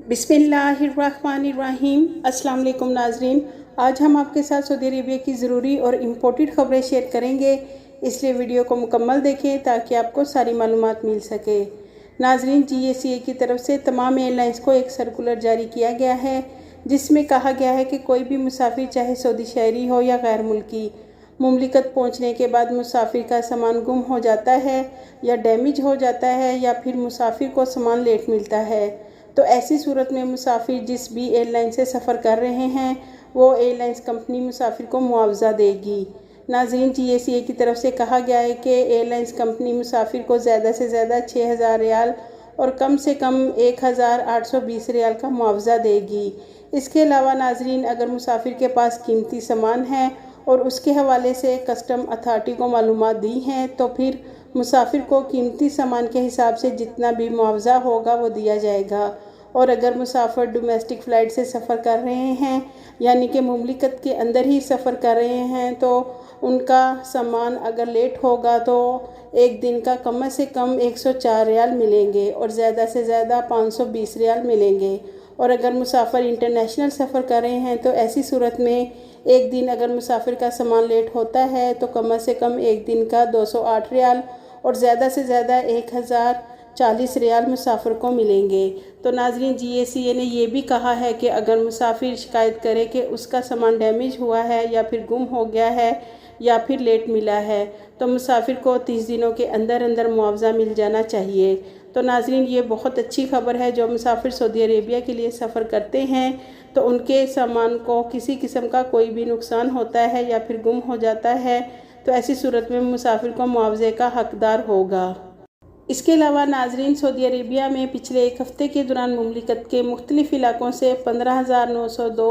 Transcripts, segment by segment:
बिस्मिल्लाहिर्रहमानिर्रहीम। अस्सलाम वालेकुम नाजरीन, आज हम आपके साथ सऊदी अरेबिया की ज़रूरी और इम्पोर्टेंट खबरें शेयर करेंगे, इसलिए वीडियो को मुकम्मल देखें ताकि आपको सारी मालूमात मिल सके। नाजरीन, GACA की तरफ से तमाम एयरलाइंस को एक सर्कुलर जारी किया गया है जिसमें कहा गया है कि कोई भी मुसाफिर चाहे सऊदी शहरी हो या गैर मुल्की, मुमलिकत पहुंचने के बाद मुसाफिर का सामान गुम हो जाता है या डैमेज हो जाता है या फिर मुसाफिर को सामान लेट मिलता है, तो ऐसी सूरत में मुसाफिर जिस भी एयरलाइन से सफ़र कर रहे हैं वो एयरलाइंस कंपनी मुसाफिर को मुआवजा देगी। नाज़रीन, GACA की तरफ से कहा गया है कि एयरलाइंस कंपनी मुसाफिर को ज़्यादा से ज़्यादा 6000 रियाल और कम से कम 1820 रियाल का मुआवजा देगी। इसके अलावा नाज़रीन, अगर मुसाफिर के पास कीमती सामान है और उसके हवाले से कस्टम अथॉरिटी को मालूमात दी हैं तो फिर मुसाफिर को कीमती सामान के हिसाब से जितना भी मुआवजा होगा वो दिया जाएगा। और अगर मुसाफिर डोमेस्टिक फ़्लाइट से सफ़र कर रहे हैं यानी कि मुमलिकत के अंदर ही सफ़र कर रहे हैं तो उनका सामान अगर लेट होगा तो एक दिन का कम से कम 104 रियाल मिलेंगे और ज़्यादा से ज़्यादा 520 रियाल मिलेंगे। और अगर मुसाफिर इंटरनेशनल सफ़र कर रहे हैं तो ऐसी सूरत में एक दिन अगर मुसाफिर का सामान लेट होता है तो कम से कम एक दिन का 208 रियाल और ज़्यादा से ज़्यादा 1040 रियाल मुसाफिर को मिलेंगे। तो नाज़रीन, GACA ने ये भी कहा है कि अगर मुसाफिर शिकायत करे कि उसका सामान डैमेज हुआ है या फिर गुम हो गया है या फिर लेट मिला है तो मुसाफिर को 30 दिनों के अंदर अंदर मुआवजा मिल जाना चाहिए। तो नाज़रीन, ये बहुत अच्छी खबर है। जो मुसाफिर सऊदी अरेबिया के लिए सफ़र करते हैं तो उनके सामान को किसी किस्म का कोई भी नुकसान होता है या फिर गुम हो जाता है तो ऐसी सूरत में मुसाफिर को मुआवजे का हकदार होगा। इसके अलावा नाज़रीन, सऊदी अरेबिया में पिछले एक हफ़्ते के दौरान मुमलिकत के मुख्तलिफ़ इलाकों से 15,902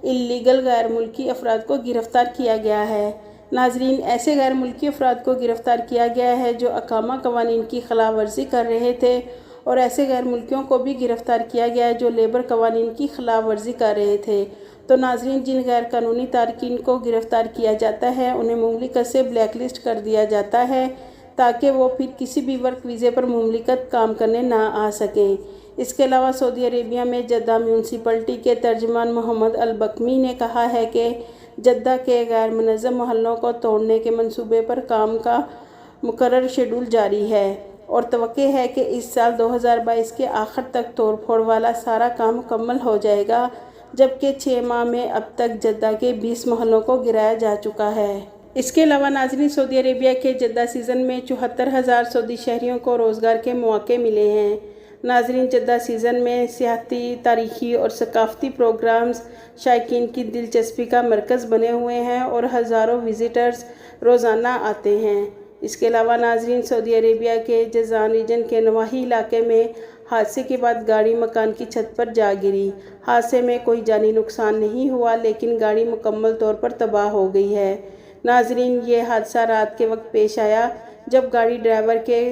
इल्लीगल गैर मुल्की अफराद को गिरफ़्तार किया गया है। नाज़रीन, ऐसे गैर मुल्की अफराद को गिरफ़्तार किया गया है जो अकामा कवानीन की खिलाफ वर्जी कर रहे थे और ऐसे गैर मुल्कियों को भी गिरफ़्तार किया गया है जो लेबर कवानीन की खिलाफ वर्जी कर रहे थे। तो नाज़रीन, जिन गैर कानूनी तारकीन को गिरफ़्तार किया जाता है उन्हें मुमलिकत से ब्लैक लिस्ट कर दिया जाता है ताकि वो फिर किसी भी वर्क वीज़े पर मुमलिकत काम करने ना आ सकें। इसके अलावा सऊदी अरेबिया में जद्दा म्यूनसिपलिटी के तर्जुमान मोहम्मद अल बकमी ने कहा है कि जद्दा के गैर मुनज़्ज़म मोहल्लों को तोड़ने के मंसूबे पर काम का मुकर्रर शेड्यूल जारी है और तवक्को है कि इस साल 2022 के आखिर तक तोड़ फोड़ वाला सारा काम मुकम्मल हो जाएगा, जबकि 6 माह में अब तक जद्दा के 20 मोहल्लों को गिराया जा चुका है। इसके अलावा नाज़रीन, सऊदी अरेबिया के जद्दा सीज़न में 74,000 सऊदी शहरियों को रोज़गार के मौके मिले हैं। नाज़रीन, जद्दा सीज़न में सियाहती, तारीख़ी और सकाफ़ती प्रोग्राम्स शायकीन की दिलचस्पी का मरकज़ बने हुए हैं और हज़ारों विज़िटर्स रोज़ाना आते हैं। इसके अलावा नाज़रीन, सऊदी अरेबिया के जज़ान रीजन के नवाही इलाके में हादसे के बाद गाड़ी मकान की छत पर जा गिरी। हादसे में कोई जानी नुकसान नहीं हुआ लेकिन गाड़ी मुकम्मल तौर पर तबाह हो गई है। नाज़रीन, ये हादसा रात के वक्त पेश आया जब गाड़ी ड्राइवर के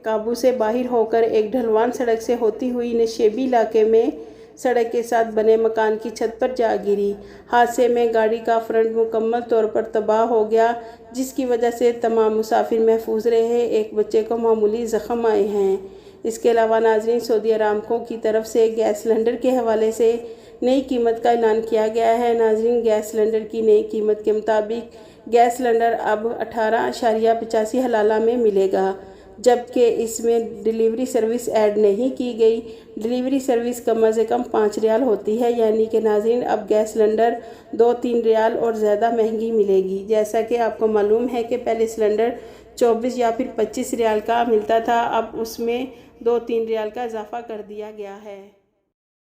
काबू से बाहर होकर एक ढलवान सड़क से होती हुई नशेबी इलाके में सड़क के साथ बने मकान की छत पर जा गिरी। हादसे में गाड़ी का फ्रंट मुकम्मल तौर पर तबाह हो गया जिसकी वजह से तमाम मुसाफिर महफूज रहे। एक बच्चे को मामूली ज़ख्म आए हैं। इसके अलावा नाज़रीन, सऊदी अरामको की तरफ से गैस सिलेंडर के हवाले से नई कीमत का ऐलान किया गया है। नाज़रीन, गैस सिलेंडर की नई कीमत के मुताबिक गैस सिलेंडर अब 18.85 हलाला में मिलेगा, जबकि इसमें डिलीवरी सर्विस ऐड नहीं की गई। डिलीवरी सर्विस कम से कम 5 रियाल होती है, यानी कि नाज़रीन अब गैस सिलेंडर 2-3 रियाल और ज़्यादा महंगी मिलेगी। जैसा कि आपको मालूम है कि पहले सिलेंडर 24 या फिर 25 रियाल का मिलता था, अब उसमें 2-3 रियाल का इजाफ़ा कर दिया गया है।